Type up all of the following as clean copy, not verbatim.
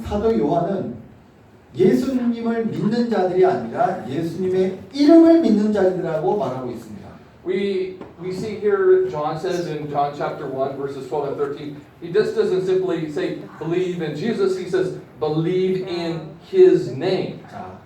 사도 요한은 예수님을 믿는 자들이 아니라 예수님의 이름을 믿는 자들이라고 말하고 있습니다. We see here, John says in John chapter 1, verses 12 and 13, he just doesn't simply say, believe in Jesus, he says, believe in his name. 자,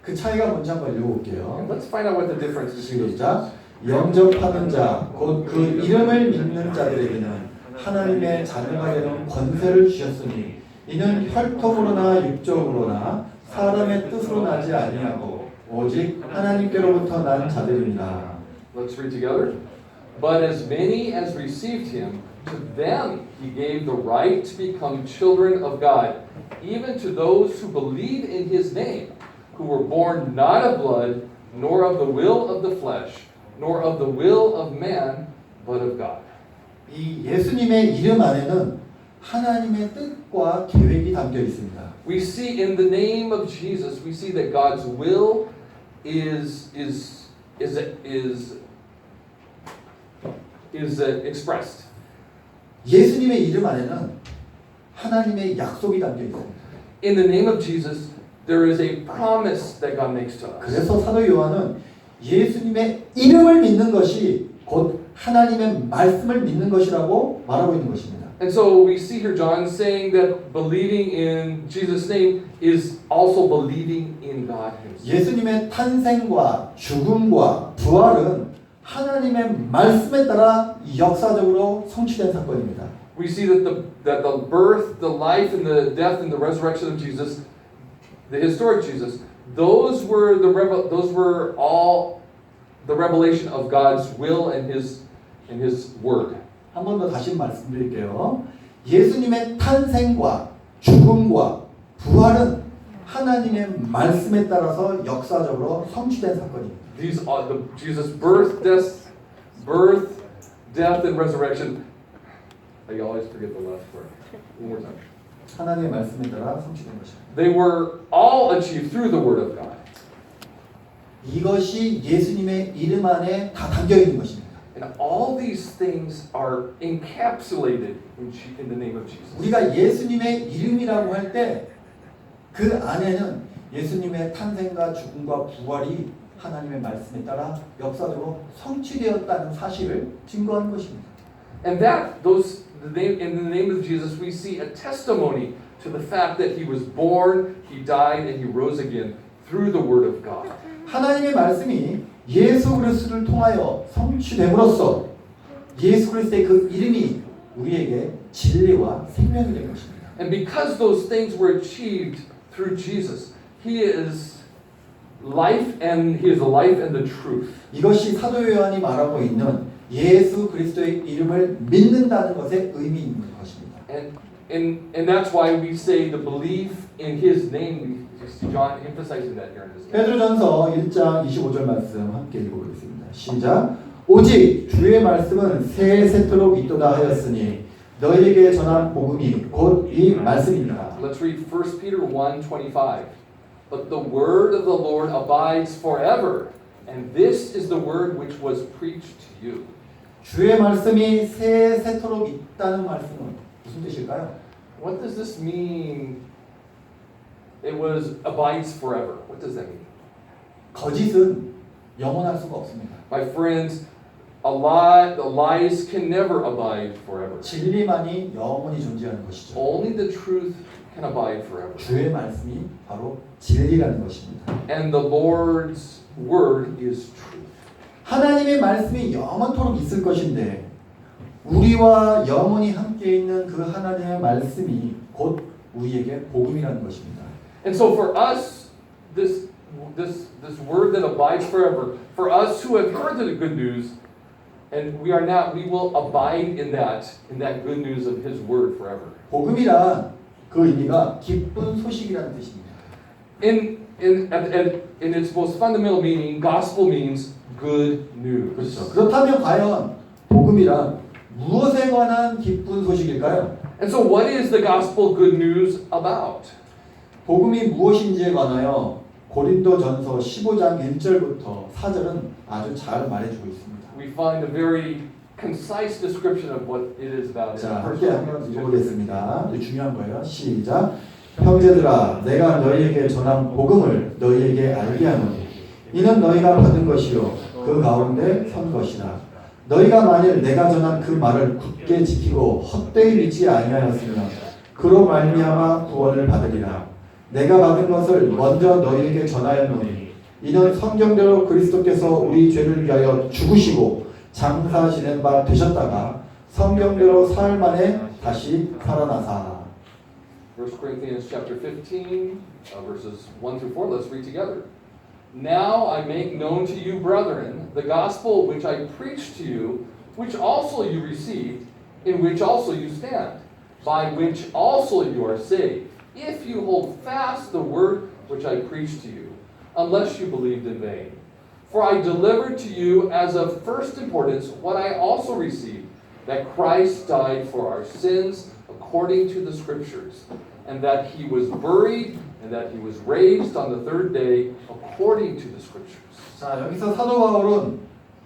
그 차이가 뭔지 한번 읽어볼게요. And let's find out what the difference is between those 시작. 영접하는 자, 곧 그 이름을 믿는 자들에게는 하나님의 자녀가 되는 권세를 주셨으니 이는 혈통으로나 육적으로나 사람의 뜻으로 나지 아니하고 오직 하나님께로부터 난 자들입니다. Let's read together. But as many as received him, to them he gave the right to become children of God, even to those who believe in his name, who were born not of blood, nor of the will of the flesh, nor of the will of man, but of God. 이 예수님의 이름 안에는 하나님의 뜻과 계획이 담겨 있습니다. We see in the name of Jesus, we see that God's will is expressed. 예수님의 이름 안에는 하나님의 약속이 담겨 있습니다. In the name of Jesus, there is a promise that God makes to us. 그래서 사도 요한은 예수님의 이름을 믿는 것이 곧 하나님의 말씀을 믿는 것이라고 말하고 있는 것입니다. And so we see here John saying that believing in Jesus' name is also believing in God himself. 예수님의 탄생과 죽음과 부활은 하나님의 말씀에 따라 역사적으로 성취된 사건입니다. We see that the birth, the life, and the death and the resurrection of Jesus, the historic Jesus, those were all the revelation of God's will and His word. 한 번 더 다시 말씀드릴게요. 예수님의 탄생과 죽음과 부활은 하나님의 말씀에 따라서 역사적으로 성취된 사건입니다. These are Jesus' birth, death, and resurrection. I always forget the last part. One more time. 하나님의 말씀에 따라 성취된 것입니다. They were all achieved through the Word of God. 이것이 예수님의 이름 안에 다 담겨 있는 것입니다. And all these things are encapsulated in the name of Jesus. 우리가 예수님의 이름이라고 할 때 그 안에는 예수님의 탄생과 죽음과 부활이 하나님의 말씀에 따라 역사적으로 성취되었다는 사실을 증거하는 것입니다. And in the name of Jesus, we see a testimony to the fact that He was born, He died, and He rose again through the Word of God. 하나님의 말씀이 예수 그리스도를 통하여 성취됨으로써 예수 그리스도의 그 이름이 우리에게 진리와 생명이 된 것입니다. And because those things were achieved through Jesus, He is life and He is the life and the truth. 이것이 사도 요한이 말하고 있는 예수 그리스도의 이름을 믿는다는 것에 의미 있는 것입니다. And that's why we say to believe in His name. We see John emphasizing that here in this. 베드로전서 1장 25절 말씀 함께 읽어보겠습니다. 시작. 오직 주의 말씀은 세세토록 있도다 하였으니 너희에게 전한 복음이 곧 이 말씀입니다. Let's read 1 Peter 1:25. But the word of the Lord abides forever, and this is the word which was preached to you. 주의 말씀이 세세토록 있다는 말씀은 무슨 뜻일까요? What does this mean? It was abides forever. What does that mean? 거짓은 영원할 수가 없습니다. My friends, the lies can never abide forever. 진리만이 영원히 존재하는 것이죠. Only the truth can abide forever. 주의 말씀이 바로 진리라는 것입니다. And the Lord's word is truth. 하나님의 말씀이 영원토록 있을 것인데 우리와 영원히 함께 있는 그 하나님의 말씀이 곧 우리에게 복음이라는 것입니다. And so for us, this word that abides forever, for us who have heard the good news, and we will abide in that good news of His word forever. 복음이란 그 의미가 기쁜 소식이라는 뜻입니다. In its most fundamental meaning, gospel means good news. 그렇죠. 그렇다면 과연 복음이란 무엇에 관한 기쁜 소식일까요? And so what is the gospel good news about? 복음이 무엇인지에 관하여 고린도전서 15장 1절부터 4절은 아주 잘 말해주고 있습니다. We find a very concise description of what it is about. 자, 함께 한번 읽어보겠습니다. 중요한 거예요. 시작. 형제들아 내가 너희에게 전한 복음을 너희에게 알게 하노니 이는 너희가 받은 것이요 그 가운데 선 것이라. 너희가 만일 내가 전한 그 말을 굳게 지키고 헛되이 믿지 아니하였으면 그로 말미암아 구원을 받으리라. 내가 받은 것을 먼저 너희에게 전하였노니 이는 성경대로 그리스도께서 우리 죄를 위하여 죽으시고 장사 지낸 바 되셨다가 성경대로 사흘 만에 다시 살아나사. 1 Corinthians chapter 15, verses 1 through 4. Let's read together. Now I make known to you, brethren, the gospel which I preached to you, which also you received, in which also you stand, by which also you are saved, if you hold fast the word which I preached to you, unless you believed in vain. For I delivered to you as of first importance what I also received, that Christ died for our sins according to the Scriptures, and that he was buried, and that he was raised on the third day according to the Scriptures. 자, 여기서 사도 바울은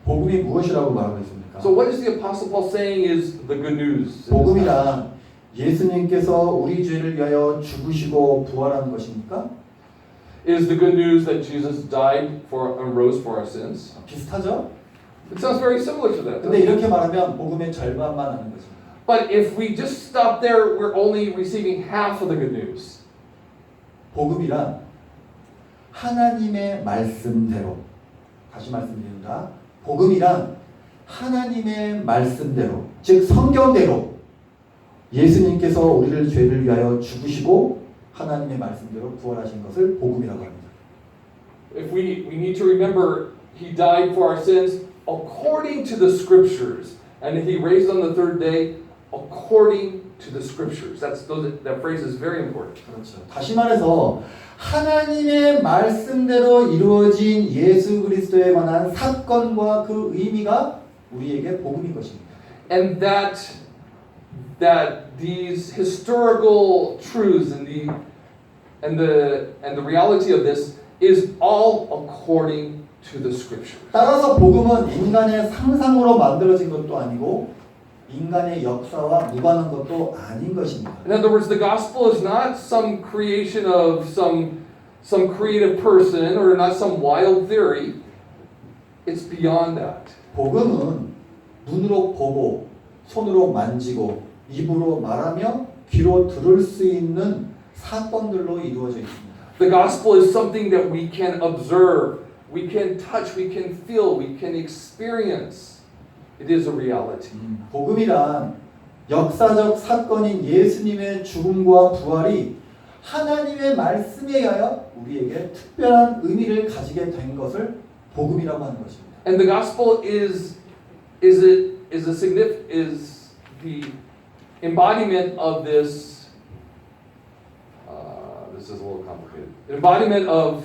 복음이 무엇이라고 말하고 있습니까? So what is the Apostle Paul saying is the good news? 복음이란 예수님께서 우리 죄를 위하여 죽으시고 부활한 것입니까? Is the good news that Jesus died for and rose for our sins? 비슷하죠? It sounds very similar to that. 근데 이렇게 말하면 복음의 절반만 하는 것입니다. But if we just stop there, we're only receiving half of the good news. 복음이란 하나님의 말씀대로, 다시 말씀드립니다. 복음이란 하나님의 말씀대로, 즉 성경대로 예수님께서 우리를 죄를 위하여 죽으시고 하나님의 말씀대로 부활하신 것을 복음이라고 합니다. If we need to remember, he died for our sins according to the Scriptures, and he raised on the third day according to the Scriptures. That phrase is very important. 그렇죠. 다시 말해서 하나님의 말씀대로 이루어진 예수 그리스도에 관한 사건과 그 의미가 우리에게 복음인 것입니다. And that these historical truths and the reality of this is all according to the Scriptures. 따라서 복음은 인간의 상상으로 만들어진 것도 아니고 인간의 역사와 무관한 것도 아닌 것입니다. In other words, the gospel is not some creation of some creative person or not some wild theory. It's beyond that. 복음은 눈으로 보고 손으로 만지고 입으로 말하며 귀로 들을 수 있는 사건들로 이루어져 있습니다. The gospel is something that we can observe, we can touch, we can feel, we can experience. It is a reality. 복음이란 역사적 사건인 예수님의 죽음과 부활이 하나님의 말씀에 의하여 우리에게 특별한 의미를 가지게 된 것을 복음이라고 하는 것입니다. And the gospel is the embodiment of this. This is a little complicated. Embodiment of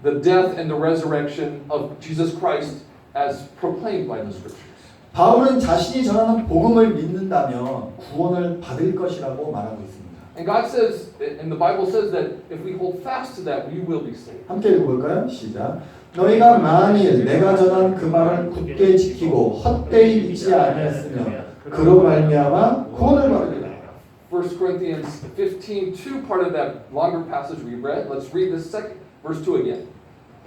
the death and the resurrection of Jesus Christ as proclaimed by the Scriptures. 바울은 자신이 전하는 복음을 믿는다면 구원을 받을 것이라고 말하고 있습니다. And God says, and the Bible says that if we hold fast to that, we will be saved. 함께 읽어볼까요? 시작. 너희가 만일 내가 전한 그 말을 굳게 지키고 헛되이 믿지 아니했으면 그로 말미암아 구원을 받으리라. 1 Corinthians 15:2, part of that longer passage we read. Let's read this second verse 2 again.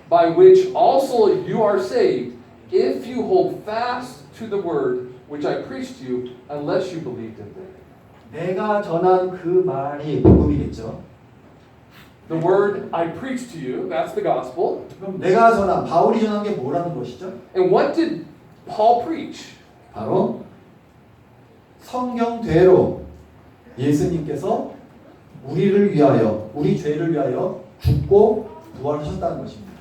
By which also you are saved, if you hold fast to the word which I preached to you, unless you believed in vain. 내가 전한 그 말이 복음이겠죠. The word I preached to you, that's the gospel. 그럼 내가 전한, 바울이 전한 게 뭐라는 것이죠? And what did Paul preach? 바로 성경대로 예수님께서 우리를 위하여, 우리 죄를 위하여 죽고 부활하셨다는 것입니다.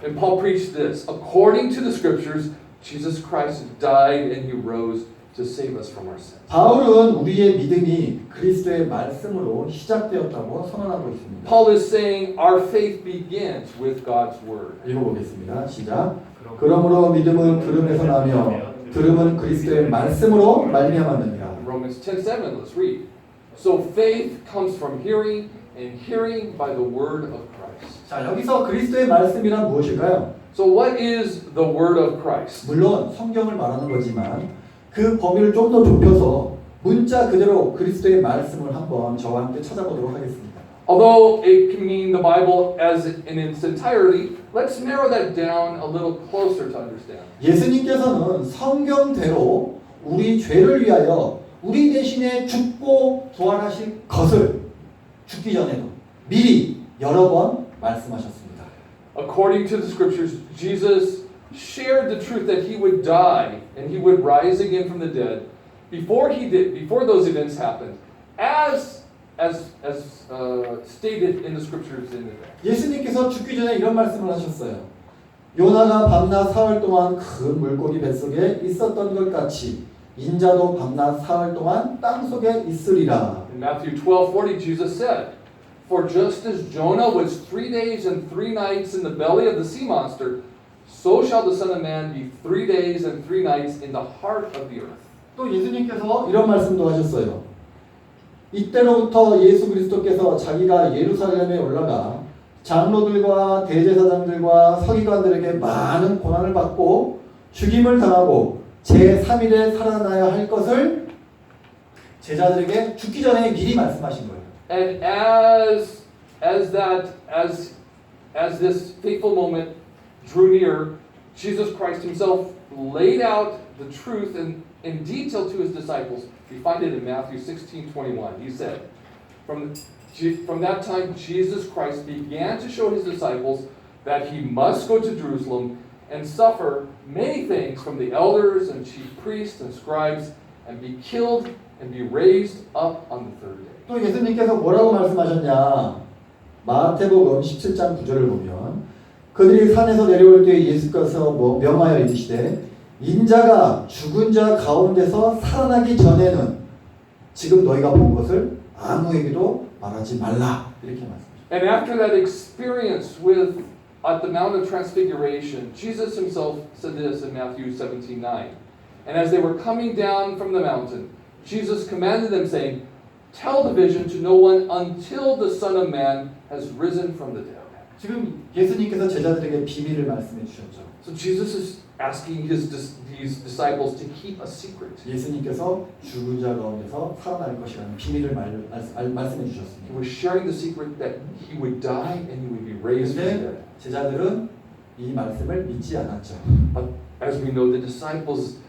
And Paul preached this. According to the Scriptures, Jesus Christ died and he rose to save us from our sins. 바울은 우리의 믿음이 그리스도의 말씀으로 시작되었다고 선언하고 있습니다. Paul is saying our faith begins with God's word. 읽어보겠습니다. 시작. 그러므로 믿음은 들음에서 나며 들음은 그리스도의 말씀으로 말미암았느니라. Romans 10:7. Let's read. So faith comes from hearing, and hearing by the word of Christ. 자, 여기서 그리스도의 말씀이란 무엇일까요? So what is the word of Christ? 물론 성경을 말하는 거지만 그 범위를 좀 더 좁혀서 문자 그대로 그리스도의 말씀을 한번 저와 함께 찾아보도록 하겠습니다. Although it can mean the Bible as in its entirety, let's narrow that down a little closer to understand. 예수님께서는 성경대로 우리 죄를 위하여 우리 대신에 죽고 부활하실 것을 죽기 전에도 미리 여러 번 말씀하셨습니다. According to the scriptures, Jesus shared the truth that he would die and he would rise again from the dead before those events happened, as stated in the scriptures in advance. 예수님께서 죽기 전에 이런 말씀을 하셨어요. 요나가 밤낮 사흘 동안 큰 물고기 뱃속에 있었던 것 같이 인자도 밤낮 사흘 동안 땅 속에 있으리라. In Matthew 12:40, Jesus said, "For just as Jonah was 3 days and 3 nights in the belly of the sea monster, so shall the Son of Man be 3 days and 3 nights in the heart of the earth." 또 예수님께서 이런 말씀도 하셨어요. 이때로부터 예수 그리스도께서 자기가 예루살렘에 올라가 장로들과 대제사장들과 서기관들에게 많은 고난을 받고 죽임을 당하고 제3일에 살아나야 할 것을 제자들에게 죽기 전에 미리 말씀하신 거예요. And as this fateful moment drew near, Jesus Christ himself laid out the truth in detail to his disciples. We find it in Matthew 16:21. He said, From that time, Jesus Christ began to show his disciples that he must go to Jerusalem and suffer many things from the elders and chief priests and scribes and be killed and be raised up on the third day. 또 예수님께서 뭐라고 말씀하셨냐? 마태복음 17장 9절을 보면 그들이 산에서 내려올 때에 예수께서 명하여 이르시되 인자가 죽은 자 가운데서 살아나기 전에는 지금 너희가 본 것을 아무에게도 말하지 말라. 이렇게 말씀하셨습니다. And after that experience at the Mount of Transfiguration, Jesus himself said this in Matthew 17:9. And as they were coming down from the mountain, Jesus commanded them, saying, "Tell the vision to no one until the Son of Man has risen from the dead." 지금 예수님께서 제자들에게 비밀을 말씀해 주셨죠. So Jesus is asking these disciples to keep a secret. 예수님께서 죽은 자 가운데서 살아날 것이라는 비밀을 말씀해 He 주셨습니다. was sharing the secret that he would die and he would be raised from the 그런데 dead. 제자들은 이 말씀을 믿지 않았죠. But as we know, the disciples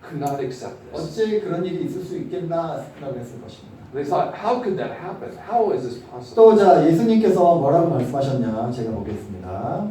could not accept this. 어째 그런 일이 있을 수 있겠나 생각했을 것입니다. They thought, how could that happen? How is this possible? 또 자 예수님께서 뭐라고 말씀하셨냐 제가 보겠습니다.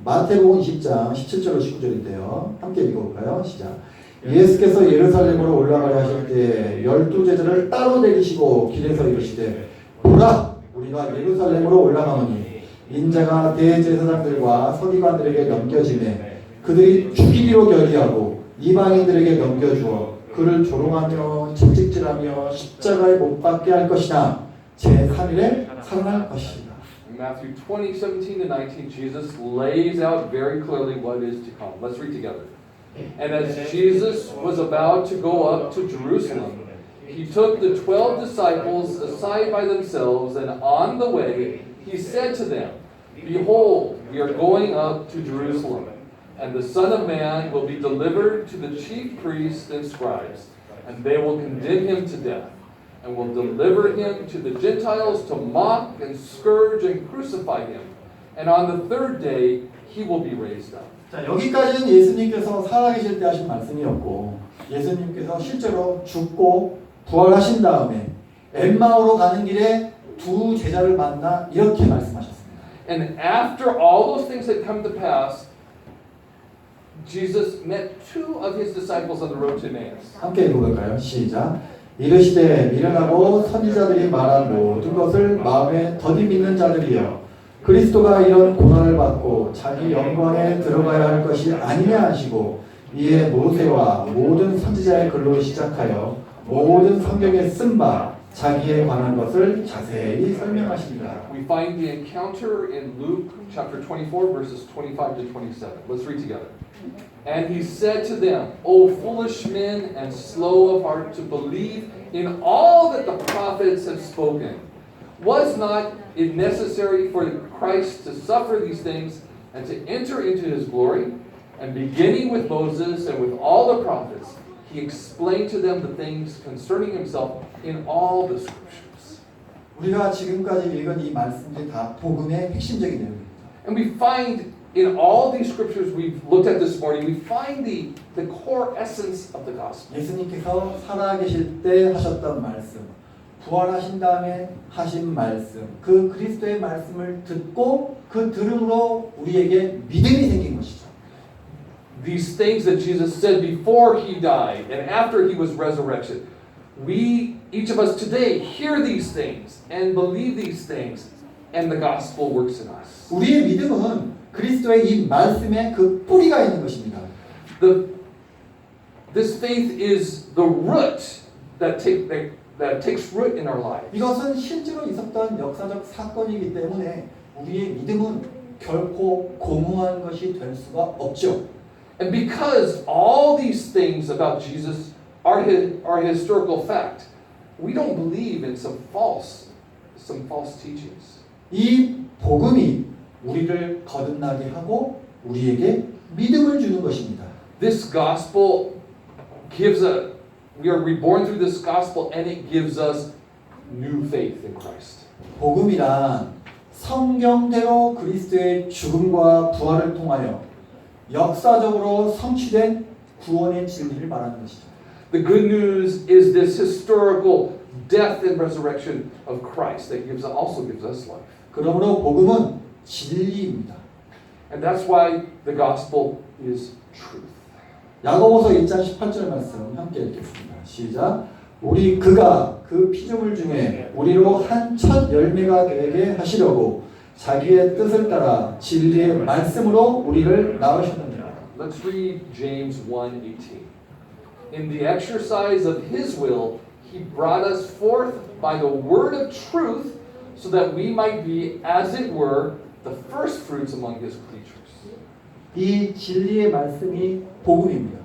마태복음 20장 17절 19절인데요. 함께 읽어볼까요? 시작. 예수께서 예루살렘으로 올라가려 하실 때 12 제자를 따로 내리시고 길에서 이르시되 보라 우리가 예루살렘으로 올라가노니 인자가 대제사장들과 서기관들에게 넘겨지매 그들이 죽이기로 결의하고 이방인들에게 넘겨주어 그를 조롱하며 채찍질하며 십자가에 못 박게 할 것이나 제3일에 살아날 것이다. In Matthew 20:17-19, Jesus lays out very clearly what is to come. Let's read together. And as Jesus was about to go up to Jerusalem, he took the 12 disciples aside by themselves, and on the way he said to them, Behold, we are going up to Jerusalem, and the Son of Man will be delivered to the chief priests and scribes, and they will condemn him to death, and will deliver him to the Gentiles to mock and scourge and crucify him. And on the third day he will be raised up. 자, 여기까지는 예수님께서 살아계실 때 하신 말씀이었고 예수님께서 실제로 죽고 부활하신 다음에 엠마오로 가는 길에 두 제자를 만나 이렇게 말씀하셨습니다. And after all those things had come to pass, Jesus met 2 of his disciples on the road to Emmaus. 함께 읽어볼까요? 시작. 이르시되 미련하고 선지자들이 말한 모든 것을 마음에 더디 믿는 자들이여 그리스도가 이런 고난을 받고 자기 영광에 들어가야 할 것이 아니냐 하시고 이에 모세와 모든 선지자의 글로 시작하여 모든 성경에 쓴 바 자기에 관한 것을 자세히 설명하십니다. We find the encounter in Luke chapter 24 verses 25 to 27. Let's read together. And he said to them, O foolish men and slow of heart to believe in all that the prophets have spoken. Was not it necessary for Christ to suffer these things and to enter into his glory? And beginning with Moses and with all the prophets, he explained to them the things concerning himself in all the scriptures. 우리가 지금까지 읽은 이 말씀들이 다 복음의 핵심적인 내용입니다. And we find in all these scriptures we've looked at this morning, we find the core essence of the gospel. 예수님께서 살아계실 때 하셨던 말씀, 부활하신 다음에 하신 말씀, 그 그리스도의 말씀을 듣고 그 들음으로 우리에게 믿음이 생긴 것이죠. These things that Jesus said before he died and after he was resurrected, we, each of us today, hear these things and believe these things, and the gospel works in us. 우리의 믿음은 그리스도의 이 말씀에 그 뿌리가 있는 것입니다. This faith is the root that takes root in our lives. 이것은 실제로 있었던 역사적 사건이기 때문에 우리의 믿음은 결코 공허한 것이 될 수가 없죠. And because all these things about Jesus are historical fact, we don't believe in some false teachings. 이 복음이 우리를 거듭나게 하고 우리에게 믿음을 주는 것입니다. This gospel we are reborn through this gospel and it gives us new faith in Christ. 복음이란 성경대로 그리스도의 죽음과 부활을 통하여 역사적으로 성취된 구원의 진리를 말하는 것이죠. The good news is this historical death and resurrection of Christ that also gives us life. 그러므로 복음은 진리입니다. And that's why the gospel is truth. 야고보서 1장 18절 말씀 함께 읽겠습니다. 시작. 우리 그가 그 피조물 중에 우리로 한 첫 열매가 되게 하시려고 자기의 뜻을 따라 진리의 말씀으로 우리를 낳으셨느니라. Let's read James 1:18. In the exercise of his will, he brought us forth by the word of truth, so that we might be, as it were, the first fruits among his creatures. 이 진리의 말씀이 복음입니다.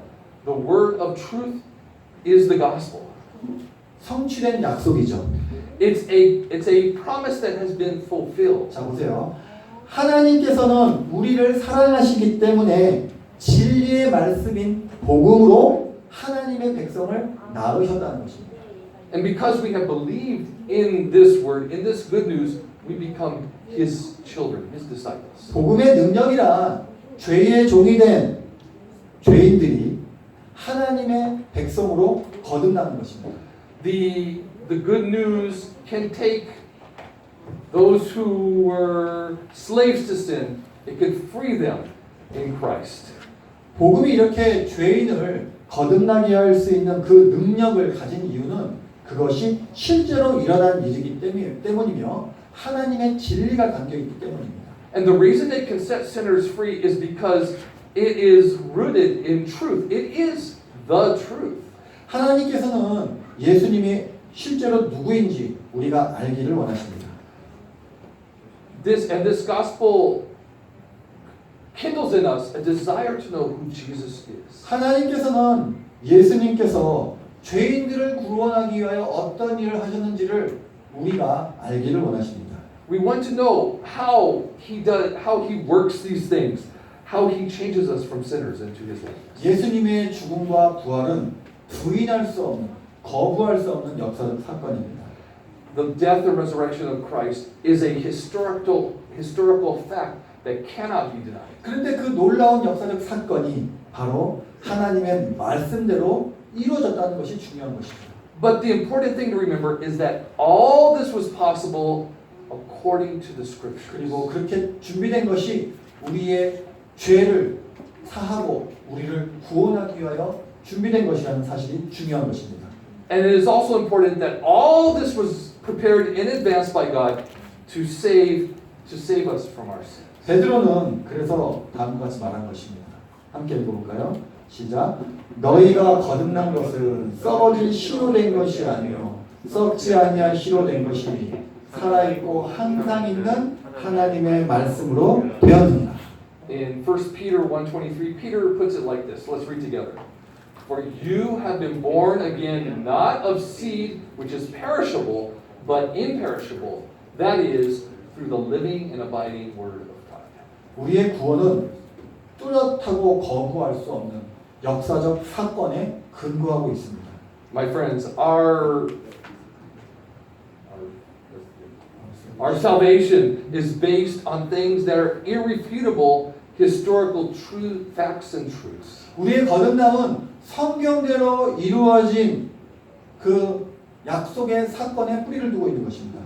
The word of truth is the gospel. 성취된 약속이죠. It's a promise that has been fulfilled. 자 보세요. 하나님께서는 우리를 사랑하시기 때문에 진리의 말씀인 복음으로 하나님의 백성을 낳으셨다는 것입니다. And because we have believed in this word, in this good news, we become his children, his disciples. 복음의 능력이란 죄의 종이 된 죄인들이 하나님의 백성으로 거듭나는 것입니다. The good news can take those who were slaves to sin, it can free them in Christ. 복음이 이렇게 죄인을 거듭나게 할 수 있는 그 능력을 가진 이유는 그것이 실제로 일어난 일이기 때문이며 하나님의 진리가 담겨있기 때문입니다. And the reason it can set sinners free is because it is rooted in truth. It is the truth. 하나님께서는 예수님이 실제로 누구인지 우리가 알기를 원하십니다. This gospel kindles in us a desire to know who Jesus is. 하나님께서는 예수님께서 죄인들을 구원하기 위하여 어떤 일을 하셨는지를 우리가 알기를 원하십니다. We want to know how he works these things, how he changes us from sinners into his likeness. 예수님의 죽음과 부활은 부인할 수 없는, 거부할 수 없는 역사적 사건입니다. The death and resurrection of Christ is a historical fact that cannot be denied. 그런데 그 놀라운 역사적 사건이 바로 하나님의 말씀대로 이루어졌다는 것이 중요한 것이죠. But the important thing to remember is that all this was possible according to the scriptures. 그리고 그렇게 준비된 것이 우리의 죄를 사하고 우리를 구원하기 위하여 준비된 것이라는 사실이 중요한 것입니다. And it is also important that all this was prepared in advance by God to save us from our sins. 베드로는 그래서 다음과 같이 말한 것입니다. 함께 읽어볼까요? 시작. 너희가 거듭난 것은 썩어질 씨로 된 것이 아니요 썩지 아니할 씨로 된 것이니 살아있고 항상 있는 하나님의 말씀으로 되었느니라. In 1 Peter 1:23, Peter puts it like this. Let's read together. For you have been born again, not of seed which is perishable, but imperishable. That is, through the living and abiding word of God. 우리의 구원은 뚜렷하고 거부할 수 없는 역사적 사건에 근거하고 있습니다. My friends, our Our salvation is based on things that are irrefutable historical facts and truths. 우리의 거듭남은 성경대로 이루어진 그 약속의 사건에 뿌리를 두고 있는 것입니다.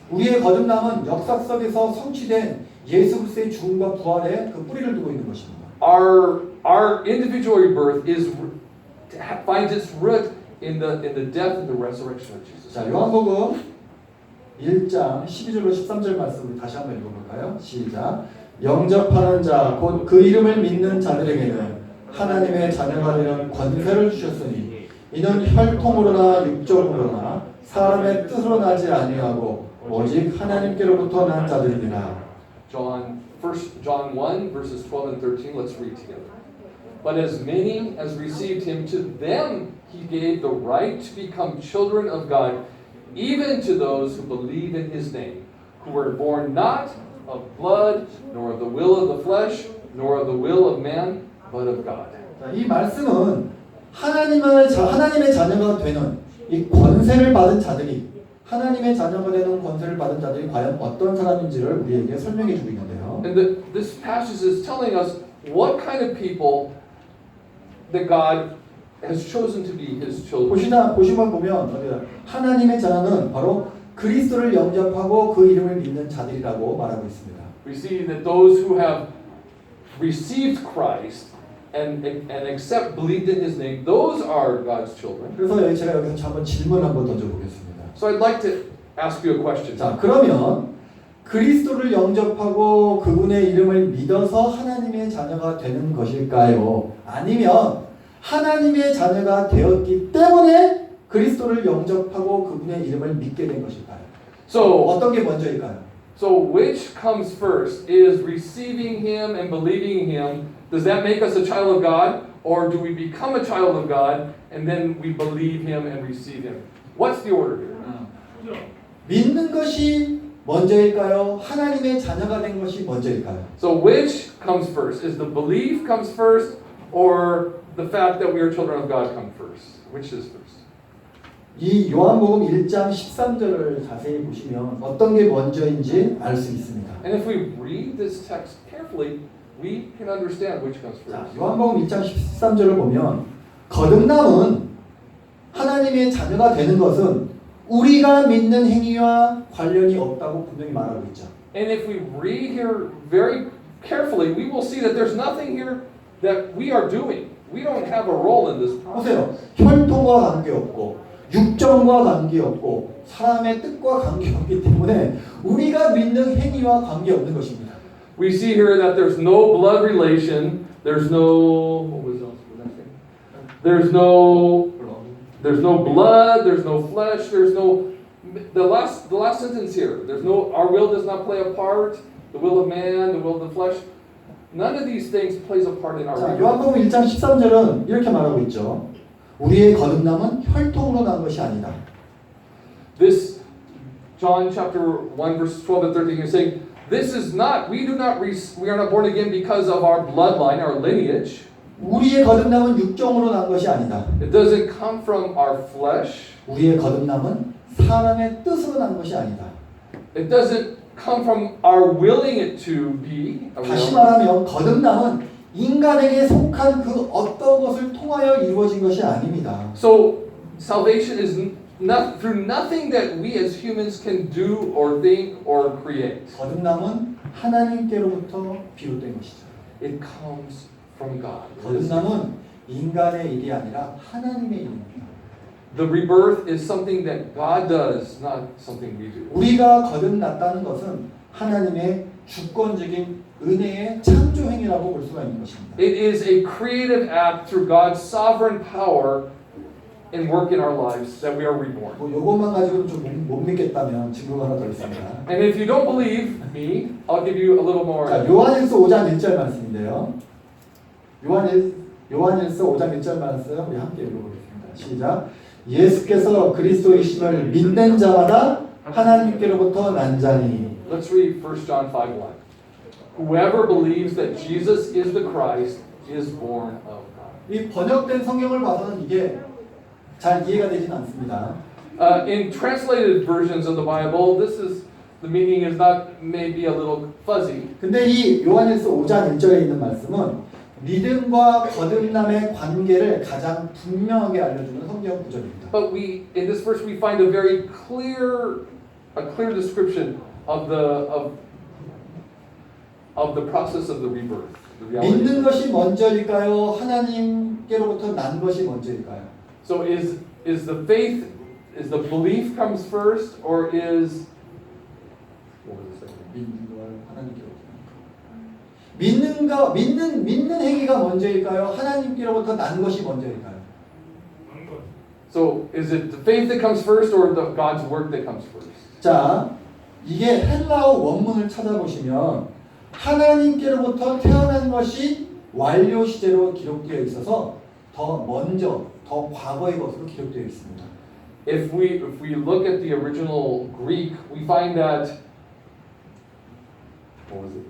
우리의 거듭남은 역사 속에서 성취된 예수 그리스도의 죽음과 부활에 그 뿌리를 두고 있는 것입니다. Our individual rebirth finds its root in the death and the resurrection of Jesus. 자, 요한복음 1장 12절로 13절 말씀을 다시 한번 읽어볼까요? 시작. 영접하는 자, 곧 그 이름을 믿는 자들에게는 하나님의 자녀가 되는 권세를 주셨으니 이는 혈통으로나 육적으로나 사람의 뜻으로 나지 아니하고 오직 하나님께로부터 난 자들이니라. John 1 verses 12 and 13. Let's read together. But as many as received him, to them he gave the right to become children of God, even to those who believe in his name, who were born not of blood, nor of the will of the flesh, nor of the will of man, but of God. 자, 이 말씀은 하나님의 자녀가 되는 이 권세를 받은 자들이 하나님의 자녀가 되는 권세를 받은 자들이 과연 어떤 사람인지를 우리에게 설명해 주고 있는데요. And this passage is telling us what kind of people that God has chosen to be his children. 보시면 보면 하나님의 자녀는 바로 그리스도를 영접하고 그 이름을 믿는 자들이라고 말하고 있습니다. We see that those who have received Christ and believed in his name, those are God's children. 그래서 제가 여기서 한번 질문 한번 던져보겠습니다. So I'd like to ask you a question. 자, 그러면 그리스도를 영접하고 그분의 이름을 믿어서 하나님의 자녀가 되는 것일까요? 아니면 하나님의 자녀가 되었기 때문에 그리스도를 영접하고 그분의 이름을 믿게 된 것일까요? So 어떤 게 먼저일까요? So which comes first? Is receiving him and believing him, does that make us a child of God? Or do we become a child of God and then we believe him and receive him? What's the order here? 믿는 것이 먼저일까요? 하나님의 자녀가 된 것이 먼저일까요? So which comes first? Is the belief comes first or the fact that we are children of God come first? Which is first? 이 요한복음 1장 13절을 자세히 보시면 어떤 게 먼저인지 알 수 있습니다. And if we read this text carefully, we can understand which comes 자, first. 요한복음 1장 13절을 보면 거듭남은 하나님의 자녀가 되는 것은 우리가 믿는 행위와 관련이 없다고 분명히 말하고 있죠. And if we read here very carefully, we will see that there's nothing here that we are doing. We don't have a role in this process. 보세요. 혈통과 관계없고 육정과 관계없고 사람의 뜻과 관계없기 때문에 우리가 믿는 행위와 관계없는 것입니다. We see here that there's no blood relation. There's no what was else? What did I say? There's no blood. There's no flesh. There's no the last sentence here. There's no our will does not play a part. The will of man, the will of the flesh. None of these things plays a part in our 자, rebirth. 요한복음 1장 13절은 이렇게 말하고 있죠. 우리의 거듭남은 혈통으로 난 것이 아니다. This John chapter 1 verses 12 and 13 is saying this is not we are not born again because of our bloodline, our lineage. 우리의 거듭남은 육정으로 난 것이 아니다. It doesn't come from our flesh. 우리의 거듭남은 사람의 뜻으로 난 것이 아니다. It doesn't come from our willing it to be. 다시 말하면 거듭남은 인간에게 속한 그 어떤 것을 통하여 이루어진 것이 아닙니다. So salvation is not through nothing that we as humans can do or think or create. 거듭남은 하나님께로부터 비롯된 것이죠. It comes from God. 거듭남은 인간의 일이 아니라 하나님의 일입니다. The rebirth is something that God does, not something we do. 우리가 거듭났다는 것은 하나님의 주권적인 은혜의 창조 행위라고 볼 수가 있는 것입니다. It is a creative act through God's sovereign power and work in our lives that we are reborn. 뭐 이것만 가지고는 좀 못 믿겠다면 증거가 하나 더 있습니다. And if you don't believe me, I'll give you a little more. 자, 요한일서 5장 1절 말씀인데요. 요한일서 5장 1절 말씀 우리 함께 읽어보겠습니다. 시작. 예수께서 그리스도이심을 믿는 자마다 하나님께로부터 난 자니. Let's read 1 John 5:1. Whoever believes that Jesus is the Christ is born of God. 이 번역된 성경을 봐서는 이게 잘 이해가 되지는 않습니다. In translated versions of the Bible, the meaning is not maybe a little fuzzy. 근데 이 요한일서 5장 1절에 있는 말씀은 믿음과 거듭남의 관계를 가장 분명하게 알려주는 성경 구절입니다. But in this verse we find a very clear description of the process of the rebirth. The reality. 믿는 것이 먼저일까요? 하나님께로부터 난 것이 먼저일까요? So is the faith, is the belief comes first, or is what was the second? 믿는 걸 하나님께로부터. 믿는 행위가 먼저일까요? 하나님께로부터 난 것이 먼저일까요? So is it the faith that comes first, or God's work that comes first? 자, 이게 헬라어 원문을 찾아보시면 하나님께로부터 태어난 것이 완료 시제로 기록되어 있어서 더 먼저, 더 과거의 것으로 기록되어 있습니다. If we look at the original Greek, we find that what was it?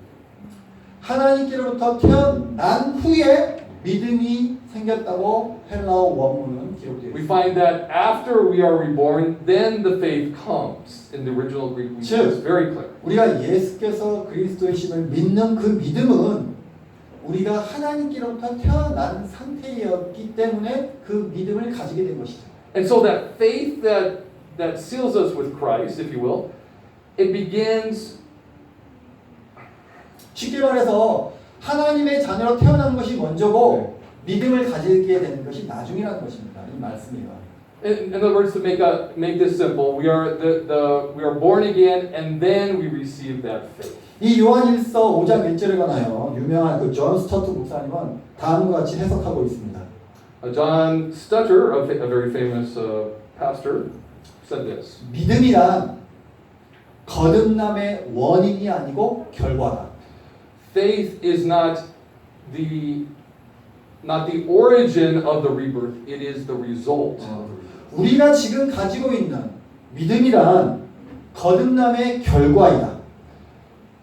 하나님께로부터 태어난 후에 믿음이 생겼다고 헬라어 원문은 기록되어 We 있습니다. find that after we are reborn, then the faith comes. In the original Greek, we see 즉, this very clear. 우리가 예수께서 그리스도이심을 믿는 그 믿음은 우리가 하나님께로부터 태어난 상태였기 때문에 그 믿음을 가지게 된 것이죠. And so that faith that seals us with Christ, if you will, it begins. 쉽게 말해서 하나님의 자녀로 태어난 것이 먼저고 믿음을 가지게 되는 것이 나중이라는 것입니다. 이 말씀이요. In other words, to make this simple, we are born again, and then we receive that faith. 이 요한일서 5장 1절에 관하여 유명한 그 존 스터트 목사님은 다음과 같이 해석하고 있습니다. John Stutter, a very famous pastor, said this. 믿음이란 거듭남의 원인이 아니고 결과다. Faith is not the origin of the rebirth; it is the result. 우리가 지금 가지고 있는 믿음이란 거듭남의 결과이다.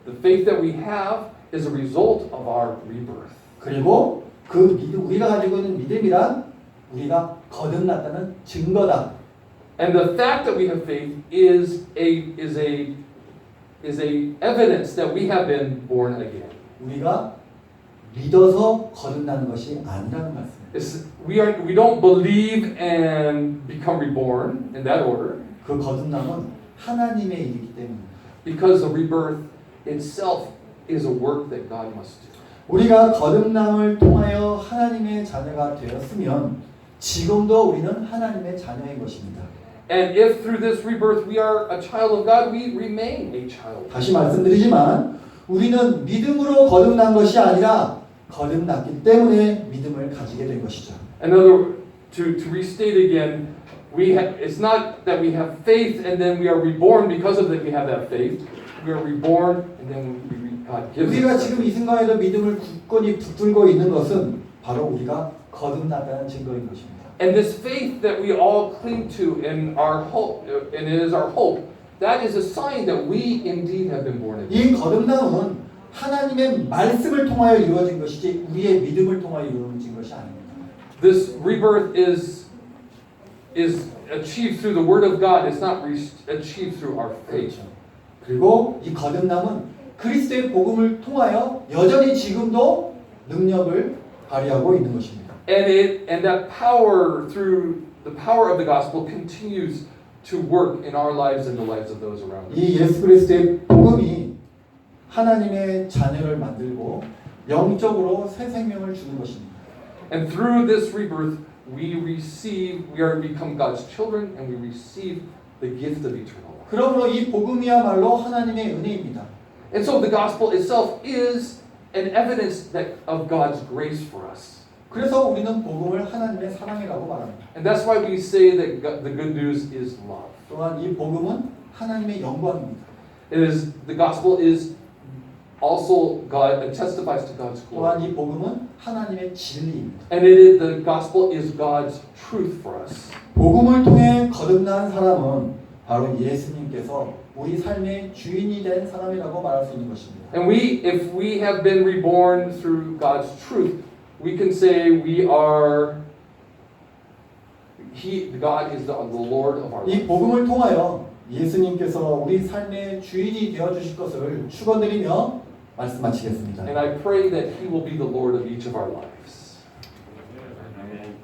The faith that we have is a result of our rebirth. 그리고 그 믿음, 우리가 가지고 있는 믿음이란 우리가 거듭났다는 증거다. And the fact that we have faith is a evidence that we have been born again. 우리가 믿어서 거듭나는 것이 아니라는 말씀입니다. We don't believe and become reborn in that order. 그 거듭남은 하나님의 일이기 때문입니다. Because the rebirth itself is a work that God must do. 우리가 거듭남을 통하여 하나님의 자녀가 되었으면 지금도 우리는 하나님의 자녀인 것입니다. And if through this rebirth we are a child of God, we remain a child. 다시 말씀드리지만 우리는 믿음으로 거듭난 것이 아니라 거듭났기 때문에 믿음을 가지게 된 것이죠. To restate again, it's not that we have faith and then we are reborn because of that we have that faith. We are reborn and then God gives us. 우리가 지금 이 순간에도 믿음을 굳건히 붙들고 있는 것은 바로 우리가 거듭났다는 증거인 것입니다. And this faith that we all cling to and our hope, and it is our hope, that is a sign that we indeed have been born again. 이 거듭남은 하나님의 말씀을 통하여 이루어진 것이지 우리의 믿음을 통하여 이루어진 것이 아닙니다. This rebirth is achieved through the Word of God. It's not achieved through our faith. 그리고 이 거듭남은 그리스도의 복음을 통하여 여전히 지금도 능력을 발휘하고 있는 것입니다. And that power through the power of the gospel continues to work in our lives and the lives of those around us. 이 예수 그리스도의 복음이 하나님의 자녀를 만들고 영적으로 새 생명을 주는 것입니다. And through this rebirth, we become God's children, and we receive the gift of eternal life. 그러므로 이 복음이야말로 하나님의 은혜입니다. And so the gospel itself is an evidence of God's grace for us. 그래서 우리는 복음을 하나님의 사랑이라고 말합니다. And that's why we say that the good news is love. 또한 이 복음은 하나님의 영광입니다. The gospel is also God testifies to God's 또한 glory. 이 복음은 하나님의 진리입니다. And the gospel is God's truth for us. 복음을 통해 거듭난 사람은 바로 예수님께서 우리 삶의 주인이 된 사람이라고 말할 수 있는 것입니다. And if we have been reborn through God's truth, we can say God is the Lord of our 이 life. 복음을 통하여 예수님께서 우리 삶의 주인이 되어 주실 것을 축원드리며 말씀 마치겠습니다. And I pray that He will be the Lord of each of our lives. Amen.